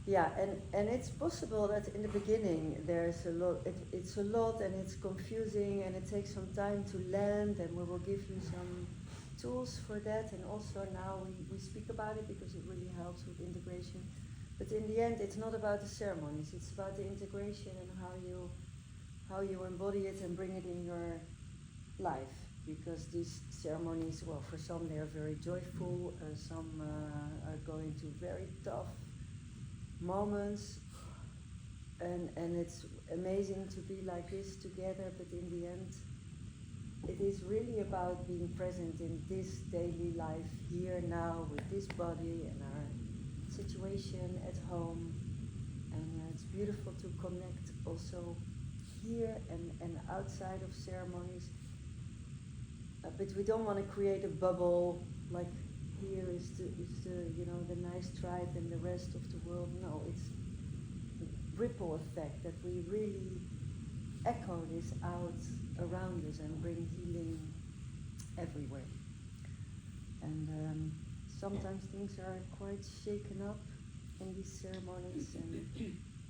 Yeah, and it's possible that in the beginning there's a lot, it's a lot and it's confusing and it takes some time to land, and we will give you some tools for that, and also now we speak about it because it really helps with integration. But in the end, it's not about the ceremonies, it's about the integration and how you embody it and bring it in your life. Because these ceremonies, well, for some they are very joyful, some are going to very tough moments, and it's amazing to be like this together, but in the end it is really about being present in this daily life, here now, with this body and our situation at home. And it's beautiful to connect also here and outside of ceremonies, but we don't want to create a bubble like here is the the nice tribe and the rest of the world. No, it's a ripple effect that we really echo this out around us and bring healing everywhere. And sometimes things are quite shaken up in these ceremonies, and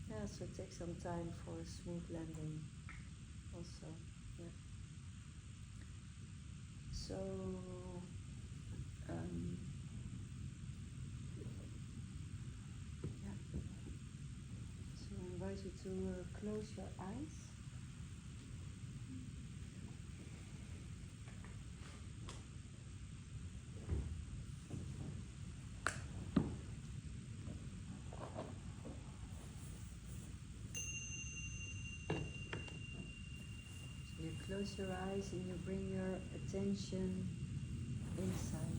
yeah, so it takes some time for a smooth landing also. Yeah. So I invite you to close your eyes. So you close your eyes and you bring your attention inside.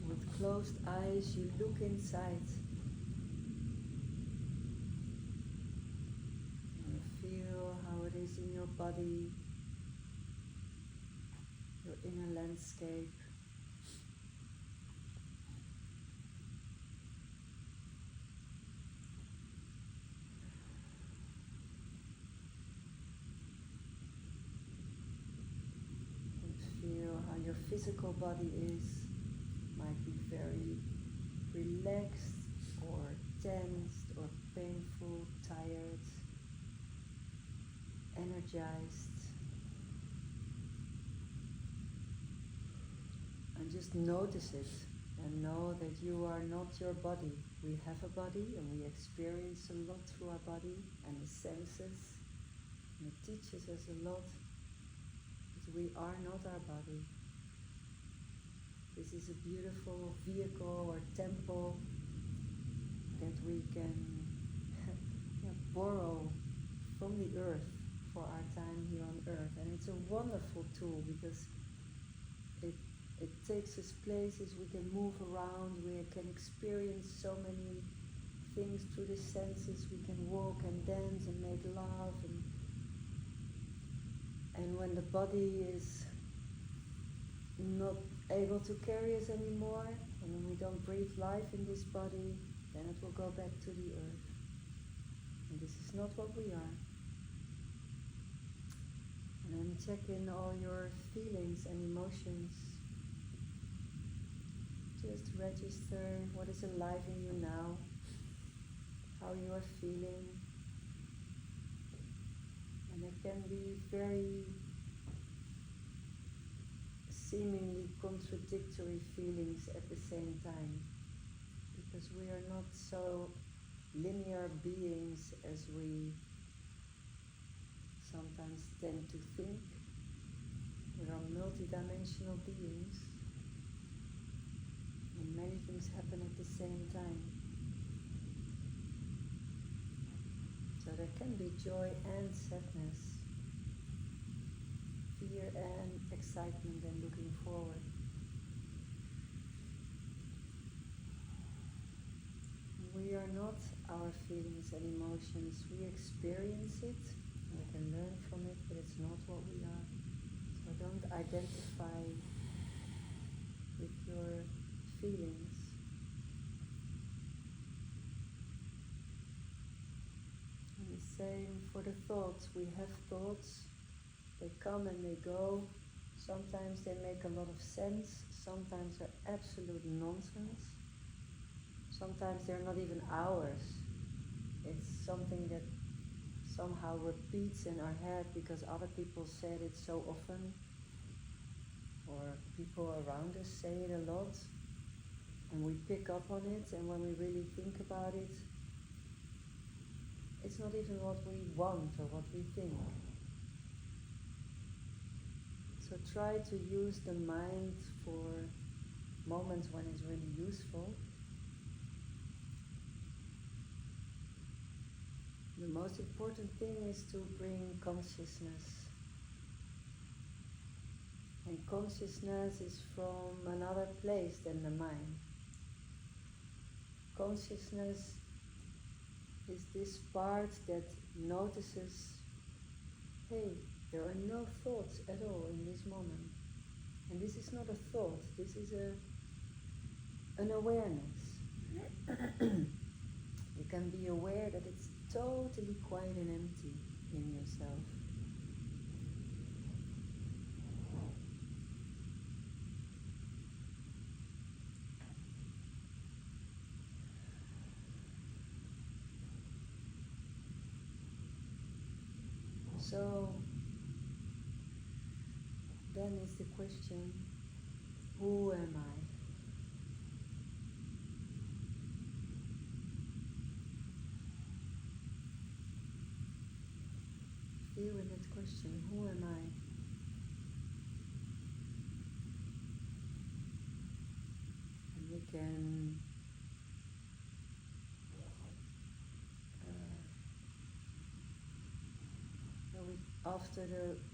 With closed eyes, you look inside. You feel how it is in your body, your inner landscape. Feel how your physical body is, might be very relaxed or tensed or painful, tired, energized. And just notice it and know that you are not your body. We have a body and we experience a lot through our body and the senses, and it teaches us a lot. We are not our body. This is a beautiful vehicle or temple that we can borrow from the earth for our time here on earth. And it's a wonderful tool because it takes us places, we can move around, we can experience so many things through the senses, we can walk and dance and make love, and when the body is not able to carry us anymore, and when we don't breathe life in this body, then it will go back to the earth. And this is not what we are. And then check in all your feelings and emotions. Just register what is alive in you now, how you are feeling. And it can be very seemingly contradictory feelings at the same time, because we are not so linear beings as we sometimes tend to think. We are multidimensional beings, and many things happen at the same time. So there can be joy and sadness, fear and excitement and looking forward. We are not our feelings and emotions. We experience it, we can learn from it, but it's not what we are. So don't identify with your feelings. And the same for the thoughts. We have thoughts, they come and they go. Some Sometimes they make a lot of sense, sometimes they're absolute nonsense. Sometimes they're not even ours. It's something that somehow repeats in our head because other people said it so often, or people around us say it a lot, and we pick up on it, and when we really think about it, it's not even what we want or what we think. So try to use the mind for moments when it's really useful. The most important thing is to bring consciousness. And consciousness is from another place than the mind. Consciousness is this part that notices, hey, there are no thoughts at all in this moment. And this is not a thought, this is an awareness. You can be aware that it's totally quiet and empty in yourself. So then is the question, who am I? Feel in that question, who am I? And we can after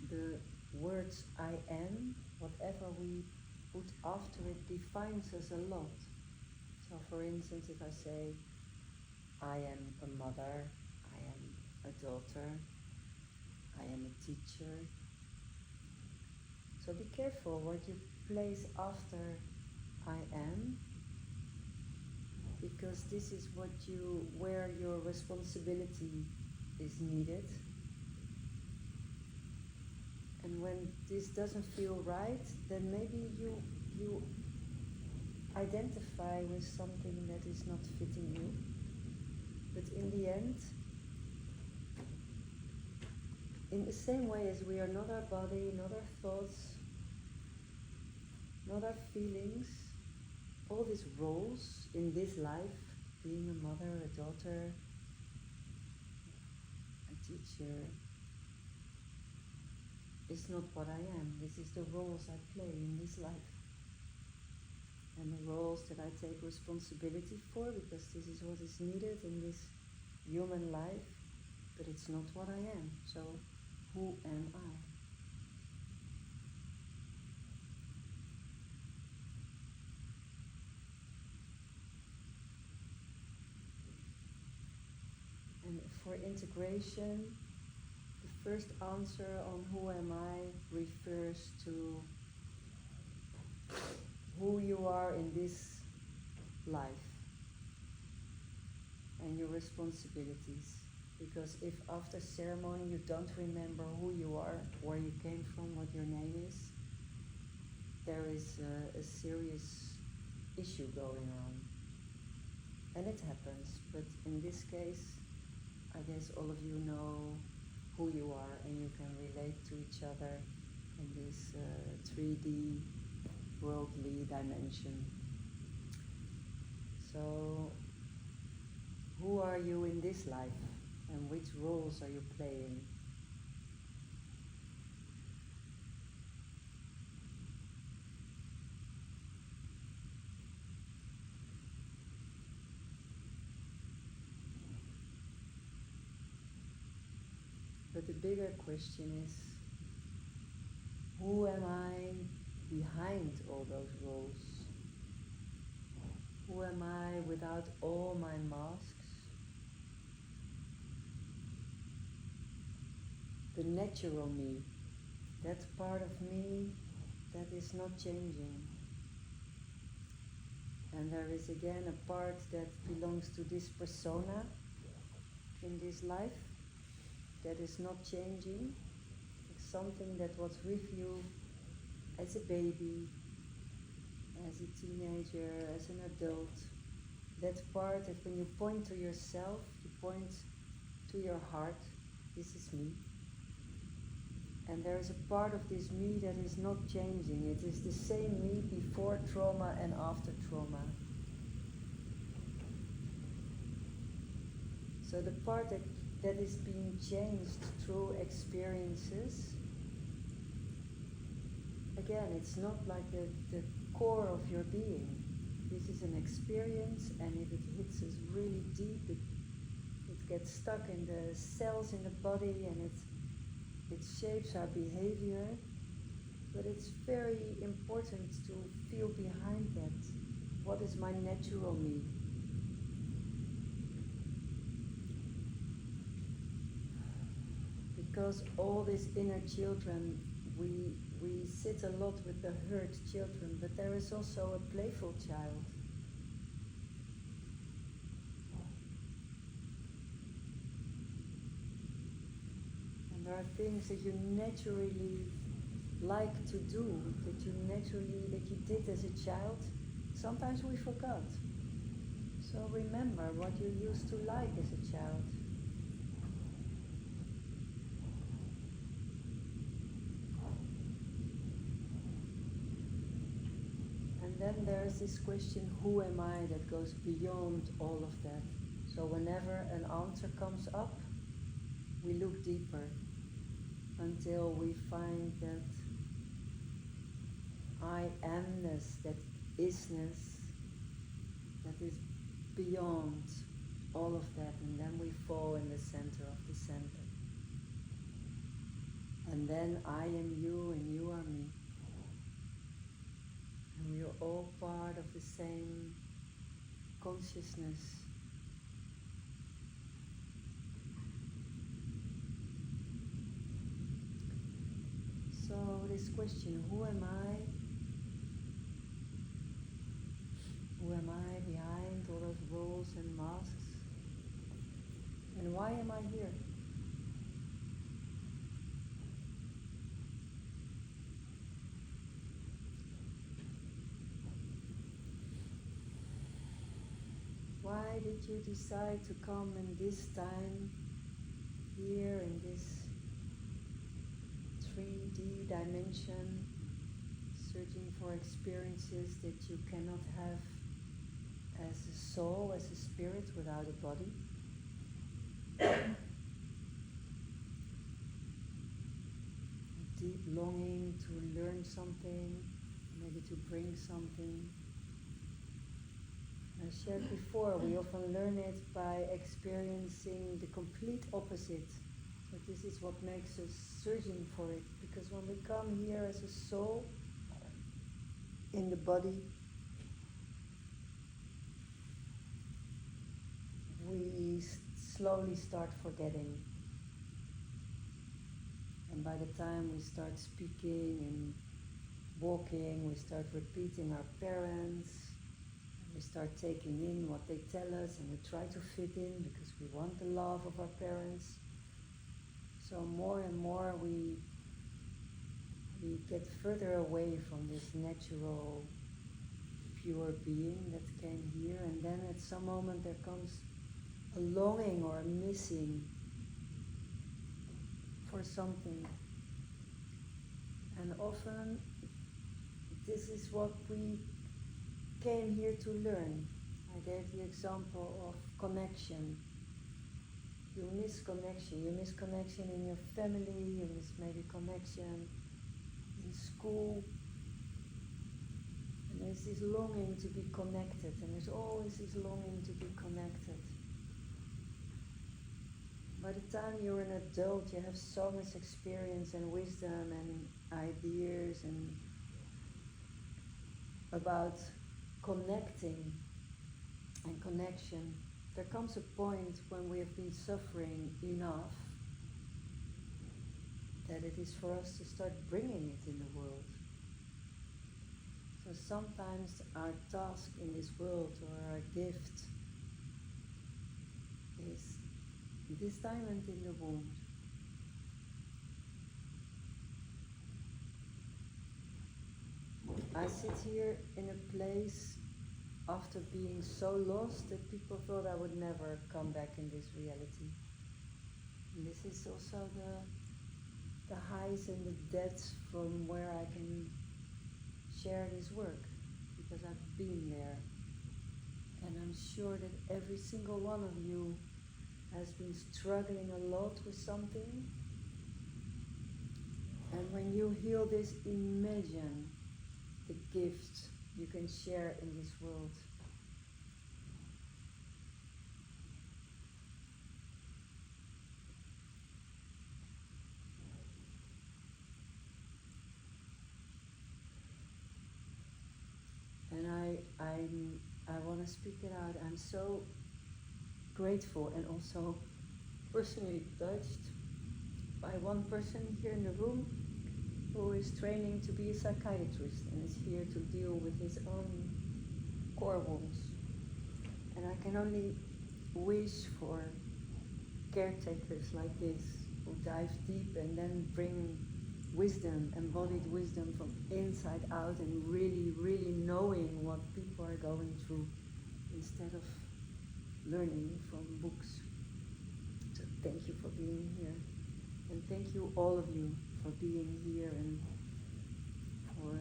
the words I am, whatever we put after it defines us a lot. So for instance, if I say, I am a mother, I am a daughter, I am a teacher. So be careful what you place after I am, because this is where your responsibility is needed. And when this doesn't feel right, then maybe you identify with something that is not fitting you. But in the end, in the same way as we are not our body, not our thoughts, not our feelings, all these roles in this life, being a mother, a daughter, a teacher, is not what I am. This is the roles I play in this life. And the roles that I take responsibility for, because this is what is needed in this human life, but it's not what I am. So, who am I? And for integration, the first answer on who am I refers to who you are in this life and your responsibilities. Because if after ceremony you don't remember who you are, where you came from, what your name is, there is a serious issue going on. And it happens, but in this case, I guess all of you know who you are and you can relate to each other in this 3D worldly dimension. So, who are you in this life and which roles are you playing? But the bigger question is, who am I behind all those roles? Who am I without all my masks? The natural me, that part of me that is not changing. And there is again a part that belongs to this persona in this life that is not changing. It's something that was with you as a baby, as a teenager, as an adult. That part that when you point to yourself, you point to your heart, this is me. And there is a part of this me that is not changing. It is the same me before trauma and after trauma. So the part that is being changed through experiences, again, it's not like the core of your being. This is an experience, and if it hits us really deep, it gets stuck in the cells in the body, and it shapes our behavior. But it's very important to feel behind that. What is my natural me? Because all these inner children, we sit a lot with the hurt children, but there is also a playful child. And there are things that you naturally like to do, that you did as a child. Sometimes we forgot. So remember what you used to like as a child. And then there's this question, who am I, that goes beyond all of that. So whenever an answer comes up, we look deeper until we find that I amness, that isness, that is beyond all of that, and then we fall in the center of the center. And then I am you and you are me. And we are all part of the same consciousness. So this question, who am I? Who am I behind all those roles and masks? And why am I here? Why did you decide to come in this time, here in this 3D dimension, searching for experiences that you cannot have as a soul, as a spirit without a body? A deep longing to learn something, maybe to bring something. I shared before, we often learn it by experiencing the complete opposite. But this is what makes us searching for it, because when we come here as a soul in the body, we slowly start forgetting. And by the time we start speaking and walking, we start repeating our parents, and we start taking in what they tell us, and we try to fit in because we want the love of our parents. So more and more we get further away from this natural, pure being that came here, and then at some moment there comes a longing or a missing for something. And often this is what we came here to learn. I gave the example of connection. You miss connection. You miss connection in your family, you miss maybe connection in school. And there's this longing to be connected, and there's always this longing to be connected. By the time you're an adult, you have so much experience and wisdom and ideas and about connecting and connection. There comes a point when we have been suffering enough that it is for us to start bringing it in the world. So sometimes our task in this world, or our gift, is this diamond in the wound. I sit here in a place after being so lost that people thought I would never come back in this reality. And this is also the highs and the depths from where I can share this work, because I've been there. And I'm sure that every single one of you has been struggling a lot with something. And when you heal this, imagine the gifts you can share in this world. And I want to speak it out. I'm so grateful and also personally touched by one person here in the room who is training to be a psychiatrist and is here to deal with his own core wounds. And I can only wish for caretakers like this who dive deep and then bring wisdom, embodied wisdom from inside out, and really, really knowing what people are going through instead of learning from books. So thank you for being here. And thank you, all of you, for being here and for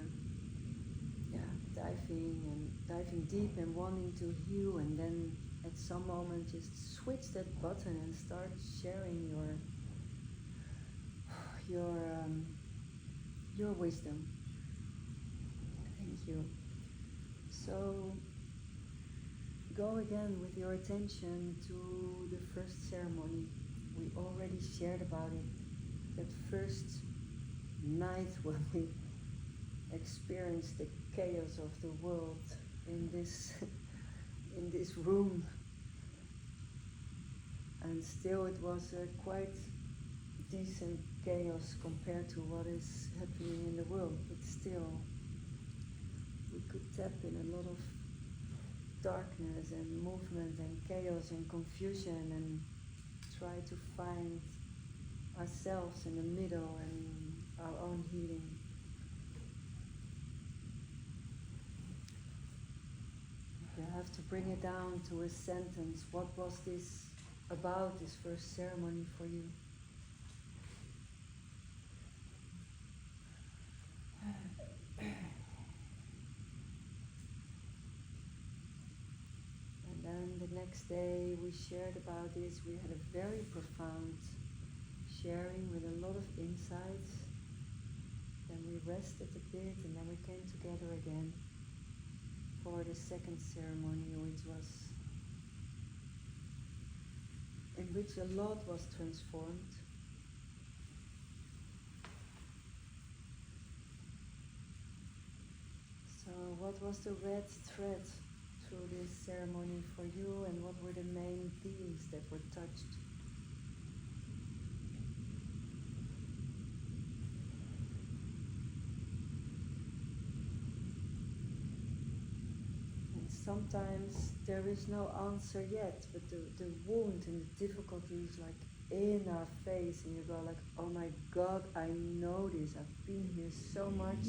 diving deep and wanting to heal, and then at some moment just switch that button and start sharing your wisdom. Thank you. So go again with your attention to the first ceremony. We already shared about it. That first night when we experienced the chaos of the world in this in this room, and still it was a quite decent chaos compared to what is happening in the world, but still we could tap in a lot of darkness and movement and chaos and confusion and try to find ourselves in the middle and our own healing. If you have to bring it down to a sentence, what was this about, this first ceremony for you? And then the next day we shared about this. We had a very profound sharing with a lot of insights. Then we rested a bit, and then we came together again for the second ceremony, in which a lot was transformed. So what was the red thread through this ceremony for you, and what were the main themes that were touched? Sometimes there is no answer yet, but the wound and the difficulty is like in our face, and you go like, oh my God, I know this, I've been here so much,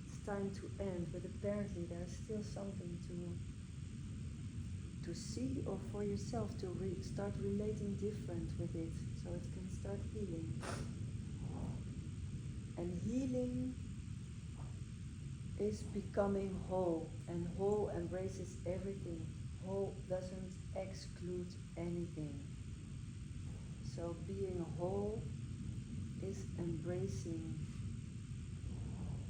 it's time to end. But apparently there's still something to see, or for yourself to start relating different with it, so it can start healing. And healing is becoming whole, and whole embraces everything. Whole doesn't exclude anything. So being whole is embracing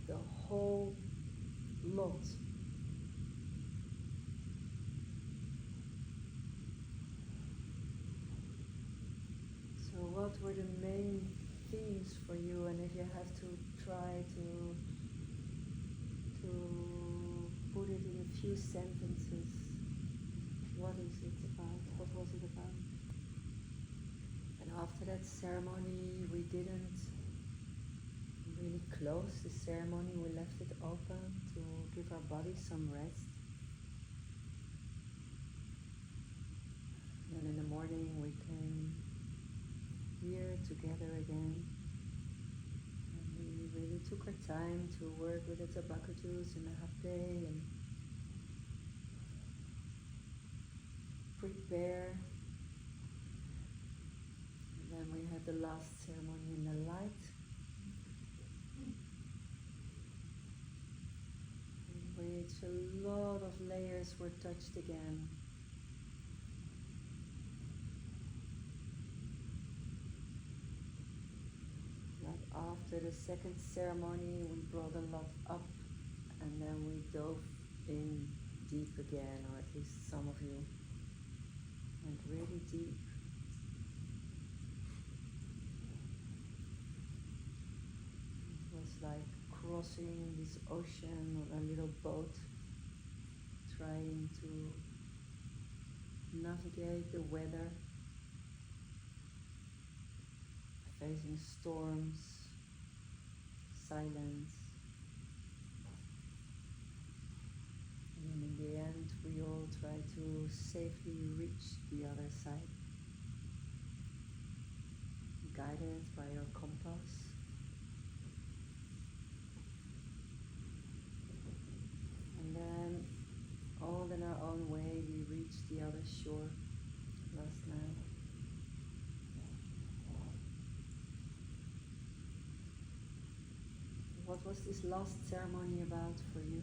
the whole lot. So what were the main themes for you? And if you have to try to put it in a few sentences, what is it about? What was it about? And after that ceremony, we didn't really close the ceremony. We left it open to give our body some rest. And in the morning, we came here together again. And we really took our time to work with the tobacco juice and the hapé and prepare. And then we had the last ceremony in the light, in which a lot of layers were touched again. After the second ceremony, we brought a lot up, and then we dove in deep again, or at least some of you went really deep. It was like crossing this ocean on a little boat, trying to navigate the weather, facing storms, silence, and in the end we all try to safely reach the other side, guided by our compass. And then, all in our own way, we reached the other shore last night. What was this last ceremony about for you?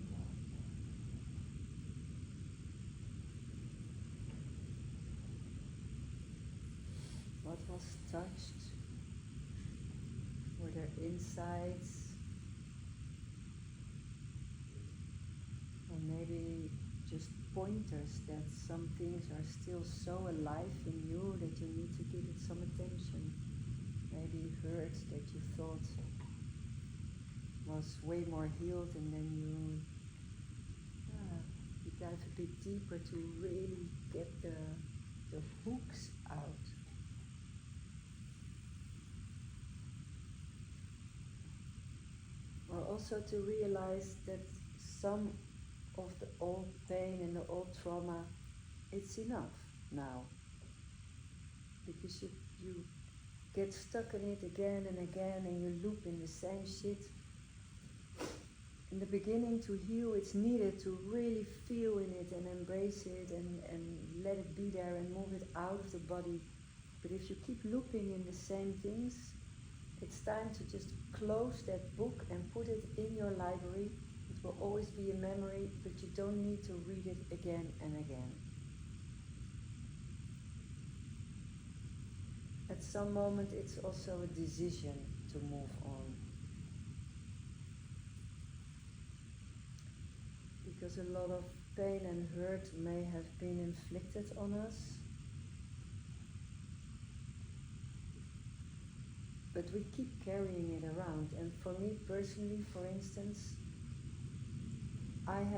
What was touched? Were there insights? Or maybe just pointers that some things are still so alive in you that you need to give it some attention? Maybe hurts that you thought was way more healed, and then you dive a bit deeper to really get the hooks out. Or also to realize that some of the old pain and the old trauma, it's enough now. Because you get stuck in it again and again, and you loop in the same shit. In the beginning, to heal, it's needed to really feel in it and embrace it and let it be there and move it out of the body. But if you keep looping in the same things, it's time to just close that book and put it in your library. It will always be a memory, but you don't need to read it again and again. At some moment, it's also a decision to move on. Because a lot of pain and hurt may have been inflicted on us, but we keep carrying it around. And for me personally, for instance, I've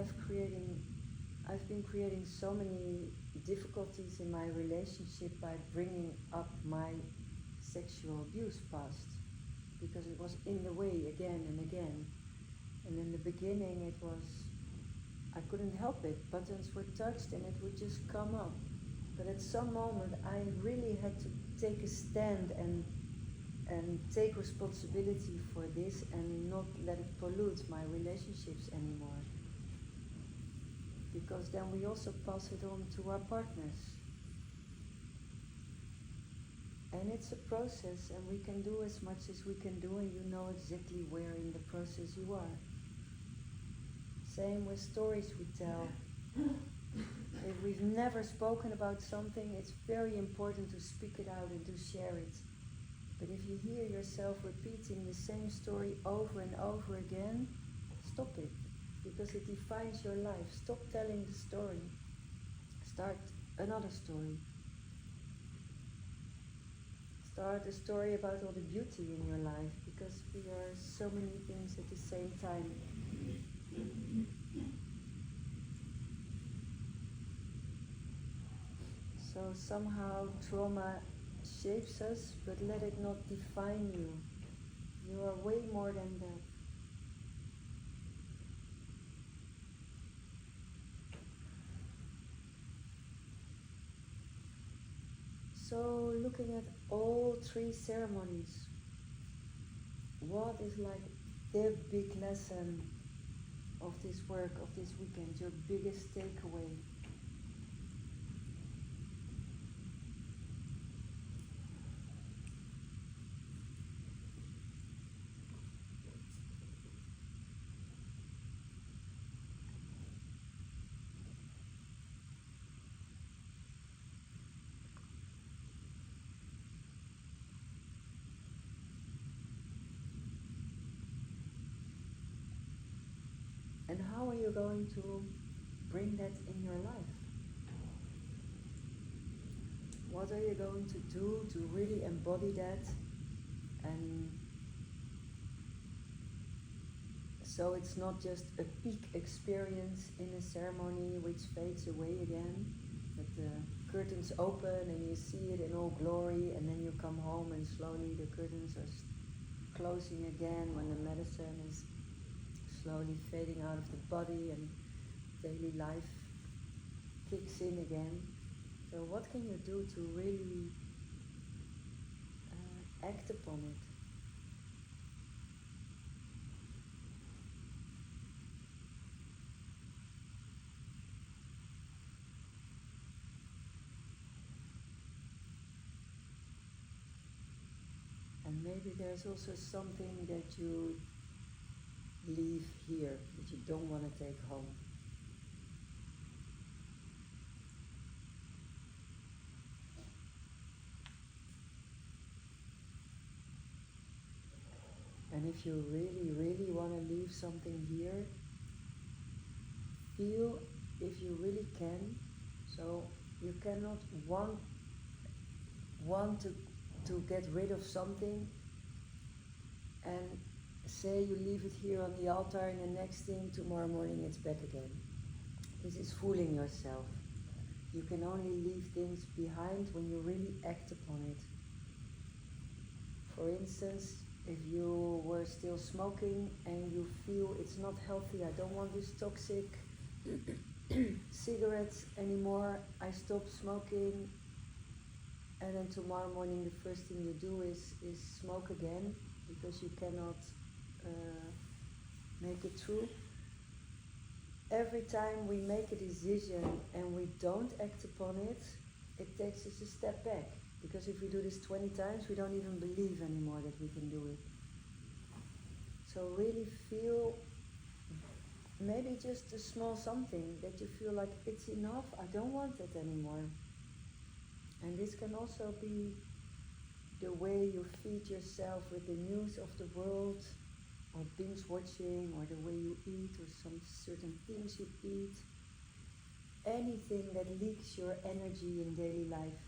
been creating so many difficulties in my relationship by bringing up my sexual abuse past, because it was in the way again and again. And in the beginning it was, I couldn't help it, buttons were touched and it would just come up. But at some moment I really had to take a stand and take responsibility for this and not let it pollute my relationships anymore. Because then we also pass it on to our partners. And it's a process, and we can do as much as we can do, and you know exactly where in the process you are. Same with stories we tell. If we've never spoken about something, it's very important to speak it out and to share it. But if you hear yourself repeating the same story over and over again, stop it, because it defines your life. Stop telling the story. Start another story. Start a story about all the beauty in your life, because we are so many things at the same time. So somehow trauma shapes us, but let it not define you. You are way more than that. So looking at all three ceremonies, what is like the big lesson of this work, of this weekend, your biggest takeaway? And how are you going to bring that in your life? What are you going to do to really embody that? And so it's not just a peak experience in a ceremony which fades away again, that the curtains open and you see it in all glory, and then you come home and slowly the curtains are closing again when the medicine is slowly fading out of the body and daily life kicks in again. So what can you do to really act upon it? And maybe there's also something that you leave here, that you don't want to take home. And if you really, really want to leave something here, feel if you really can. So you cannot want to get rid of something and say you leave it here on the altar, and the next thing, tomorrow morning it's back again. This is fooling yourself. You can only leave things behind when you really act upon it. For instance, if you were still smoking and you feel it's not healthy, I don't want this toxic cigarettes anymore, I stop smoking, and then tomorrow morning the first thing you do is smoke again, because you cannot make it true. Every time we make a decision and we don't act upon it, it takes us a step back. Because if we do this 20 times, we don't even believe anymore that we can do it. So really feel, maybe just a small something that you feel like it's enough, I don't want it anymore. And this can also be the way you feed yourself with the news of the world, or binge watching, or the way you eat, or some certain things you eat. Anything that leaks your energy in daily life.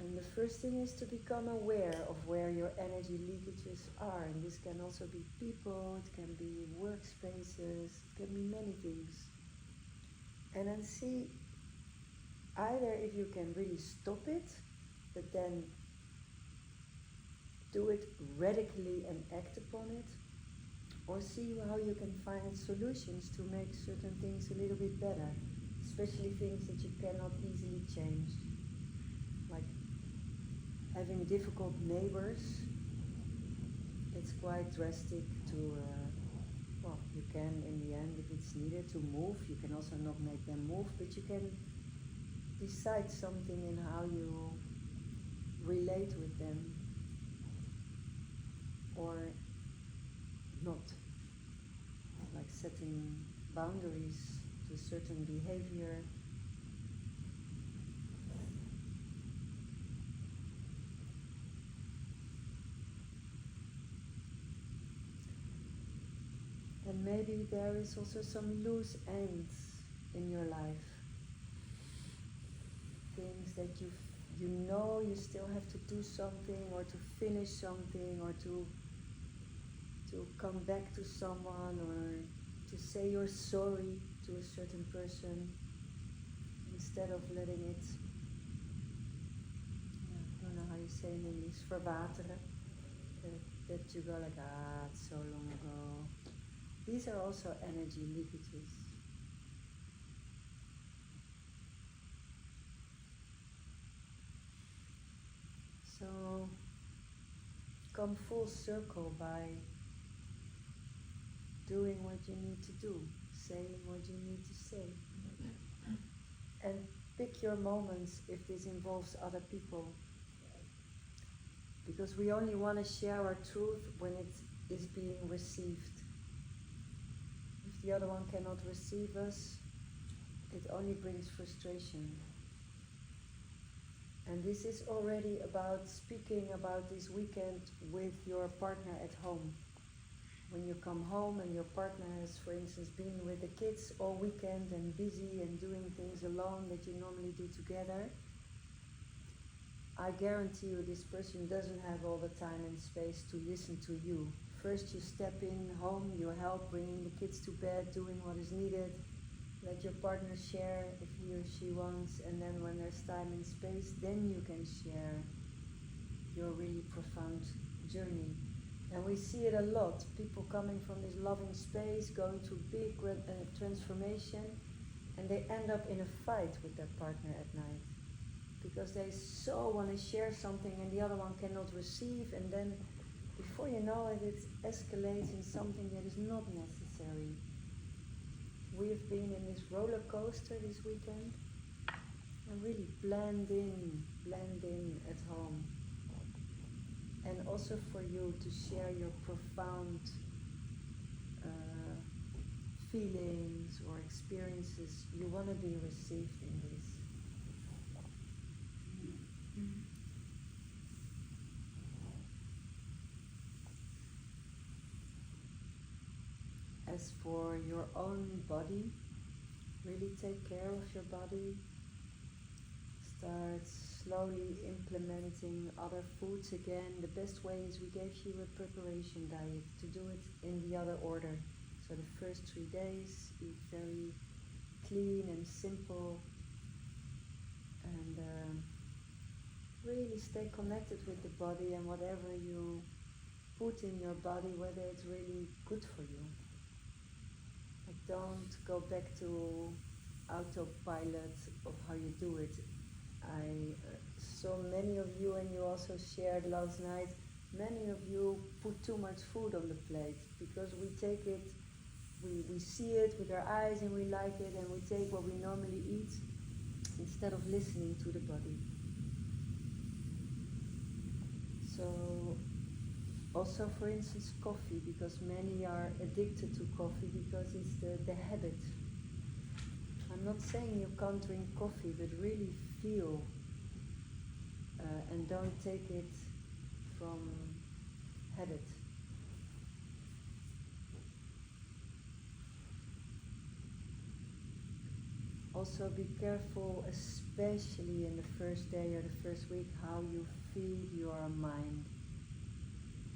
And the first thing is to become aware of where your energy leakages are. And this can also be people, it can be workspaces, it can be many things. And then see either if you can really stop it, but then do it radically and act upon it, or see how you can find solutions to make certain things a little bit better, especially things that you cannot easily change, like having difficult neighbors. It's quite drastic to, well, you can in the end, if it's needed to move, you can also not make them move, but you can decide something in how you relate with them, or not, like setting boundaries to certain behavior. And maybe there is also some loose ends in your life. Things that you know you still have to do something, or to finish something, or to come back to someone, or to say you're sorry to a certain person, instead of letting it, I don't know how you say in English, verwateren. That you go like, it's so long ago. These are also energy leakages. So come full circle by doing what you need to do, saying what you need to say. And pick your moments if this involves other people. Because we only want to share our truth when it is being received. If the other one cannot receive us, it only brings frustration. And this is already about speaking about this weekend with your partner at home. When you come home and your partner has, for instance, been with the kids all weekend and busy and doing things alone that you normally do together, I guarantee you this person doesn't have all the time and space to listen to you. First you step in home, you help bringing the kids to bed, doing what is needed. Let your partner share if he or she wants, and then when there's time and space, then you can share your really profound journey. And we see it a lot, people coming from this loving space, going through big transformation, and they end up in a fight with their partner at night. Because they so want to share something and the other one cannot receive, and then before you know it, it escalates in something that is not necessary. We've been in this roller coaster this weekend and really blend in at home. And also for you to share your profound feelings or experiences. You want to be received in this. As for your own body, really take care of your body. Start slowly implementing other foods again. The best way is we gave you a preparation diet to do it in the other order. So the first 3 days, eat very clean and simple, and really stay connected with the body and whatever you put in your body, whether it's really good for you. Like, don't go back to autopilot of how you do it. I saw many of you, and you also shared last night, many of you put too much food on the plate because we take it, we see it with our eyes and we like it, and we take what we normally eat instead of listening to the body. So also, for instance, coffee, because many are addicted to coffee because it's the habit. I'm not saying you can't drink coffee, but really feel and don't take it from habit. Also be careful, especially in the first day or the first week, how you feed your mind.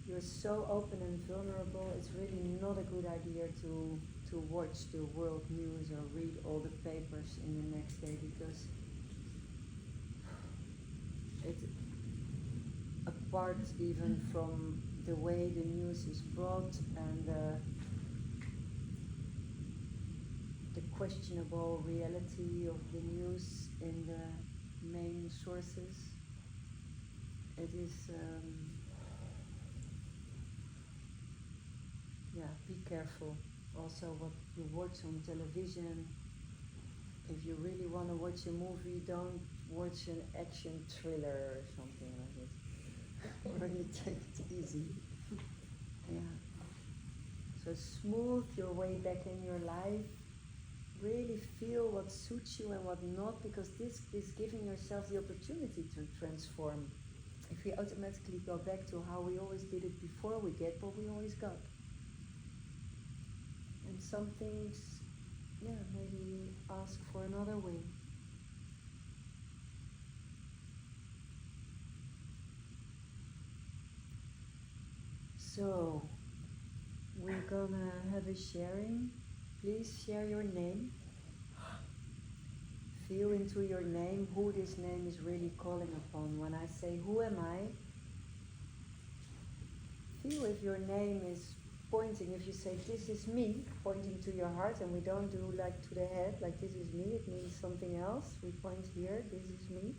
You're so open and vulnerable, it's really not a good idea to watch the world news or read all the papers in the next day, because it, apart even from the way the news is brought and the questionable reality of the news in the main sources, it is be careful also what you watch on television. If you really want to watch a movie, don't watch an action thriller or something like it. Really take it easy. So smooth your way back in your life. Really feel what suits you and what not, because this is giving yourself the opportunity to transform. If we automatically go back to how we always did it before, we get what we always got. And some things, maybe ask for another way. So, we're gonna have a sharing. Please share your name. Feel into your name, who this name is really calling upon. When I say, who am I? Feel if your name is pointing. If you say, this is me, pointing to your heart, and we don't do like to the head, like this is me, it means something else. We point here, this is me,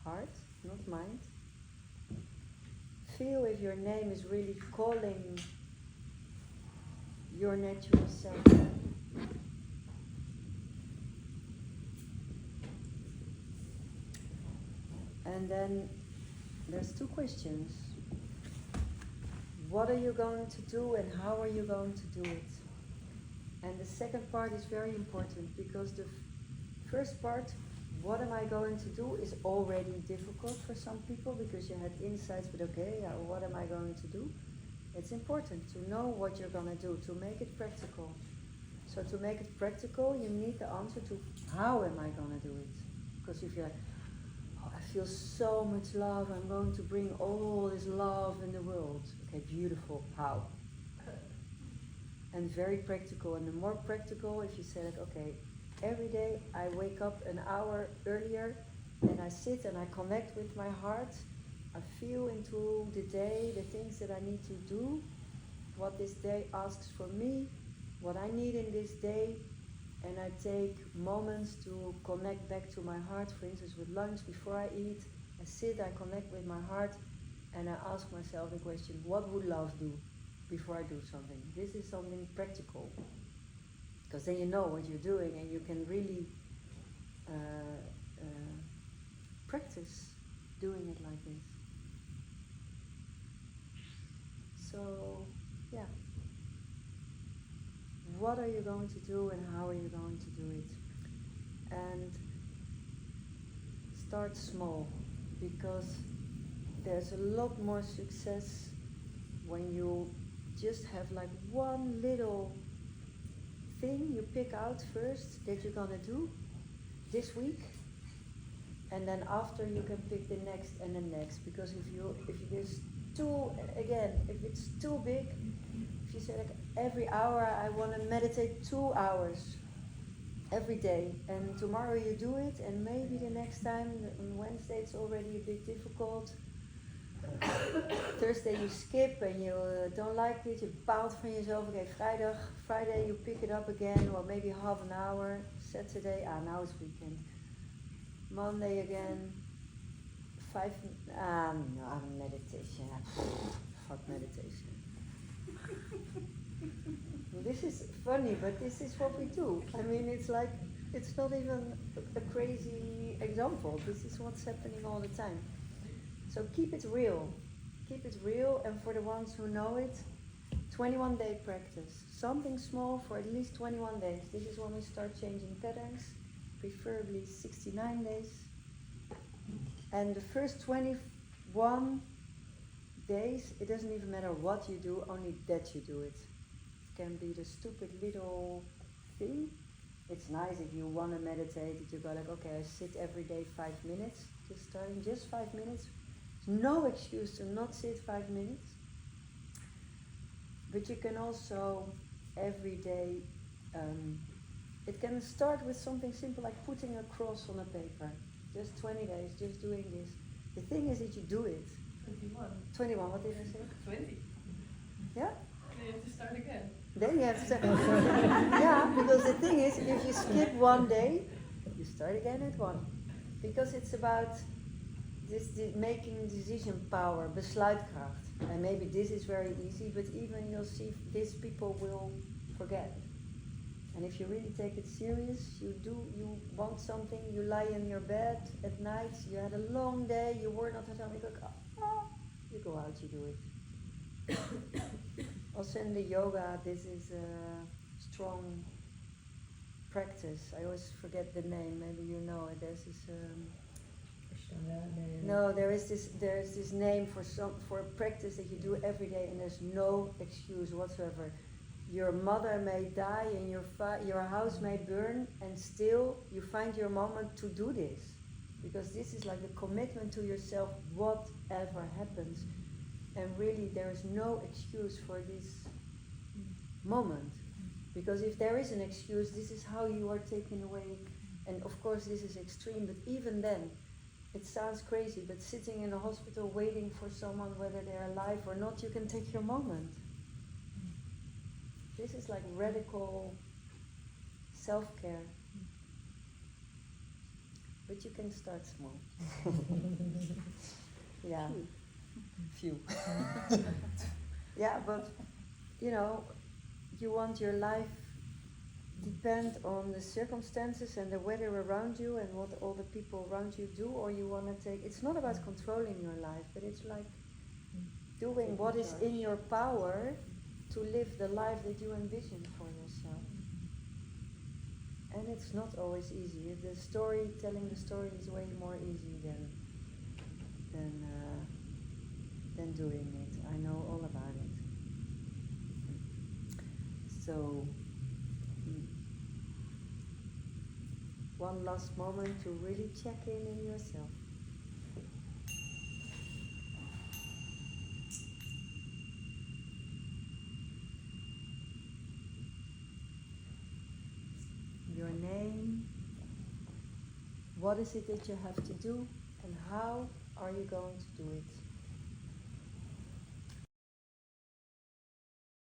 heart, not mind. feel if your name is really calling your natural self. And then there's two questions. What are you going to do and how are you going to do it? And the second part is very important, because the first part, what am I going to do, is already difficult for some people, because you had insights, but okay, what am I going to do? It's important to know what you're going to do, to make it practical. So to make it practical, you need the answer to how am I going to do it? Because if you're like, oh, I feel so much love, I'm going to bring all this love in the world. Okay, beautiful, how? And very practical. And the more practical, if you say like, okay, every day I wake up an hour earlier and I sit and I connect with my heart. I feel into the day, the things that I need to do, what this day asks for me, what I need in this day, and I take moments to connect back to my heart. For instance, with lunch, before I eat, I sit, I connect with my heart, and I ask myself the question, what would love do before I do something? This is something practical, because then you know what you're doing and you can really practice doing it like this. So, yeah. What are you going to do and how are you going to do it? And start small, because there's a lot more success when you just have like one little thing you pick out first that you're gonna do this week, and then after you can pick the next and the next. Because if there's if it's too big, if you say like every hour I want to meditate 2 hours every day, and tomorrow you do it, and maybe the next time on Wednesday it's already a bit difficult. Thursday you skip and you don't like it, je baalt van jezelf. Okay, Friday you pick it up again, or maybe half an hour. Saturday, now it's weekend. Monday again, meditation. Fuck meditation. This is funny, but this is what we do. I mean, it's like, it's not even a crazy example. This is what's happening all the time. So keep it real. Keep it real, and for the ones who know it, 21-day practice. Something small for at least 21 days. This is when we start changing patterns, preferably 69 days. And the first 21 days, it doesn't even matter what you do, only that you do it. It can be the stupid little thing. It's nice if you want to meditate, that you go like, okay, I sit every day 5 minutes, just starting just 5 minutes. There's no excuse to not sit 5 minutes. But you can also every day, it can start with something simple like putting a cross on a paper. Just 20 days, just doing this. The thing is that you do it. 21, what did I say? 20. Yeah? Then you have to start again. Then you have to start. Yeah, because the thing is, if you skip one day, you start again at 1. Because it's about making decision power, besluitkracht. And maybe this is very easy, but even you'll see these people will forget. And if you really take it serious, you want something, you lie in your bed at night, you had a long day, you were not at home, you go out, you do it. Also in the yoga, this is a strong practice. I always forget the name, maybe you know it. There's this there is this name for a practice that you do every day, and there's no excuse whatsoever. Your mother may die and your house may burn, and still you find your moment to do this. Because this is like a commitment to yourself, whatever happens. And really there is no excuse for this moment. Because if there is an excuse, this is how you are taken away. And of course this is extreme, but even then, it sounds crazy, but sitting in a hospital waiting for someone, whether they're alive or not, you can take your moment. This is like radical self-care. But you can start small. Yeah. Few. Yeah, but you know, you want your life depend on the circumstances and the weather around you and what all the people around you do, or you want to take, it's not about controlling your life, but it's like doing what is in your power to live the life that you envision for yourself. And it's not always easy. The story, telling the story is way more easy than doing it. I know all about it. So, one last moment to really check in yourself. Your name, what is it that you have to do, and how are you going to do it?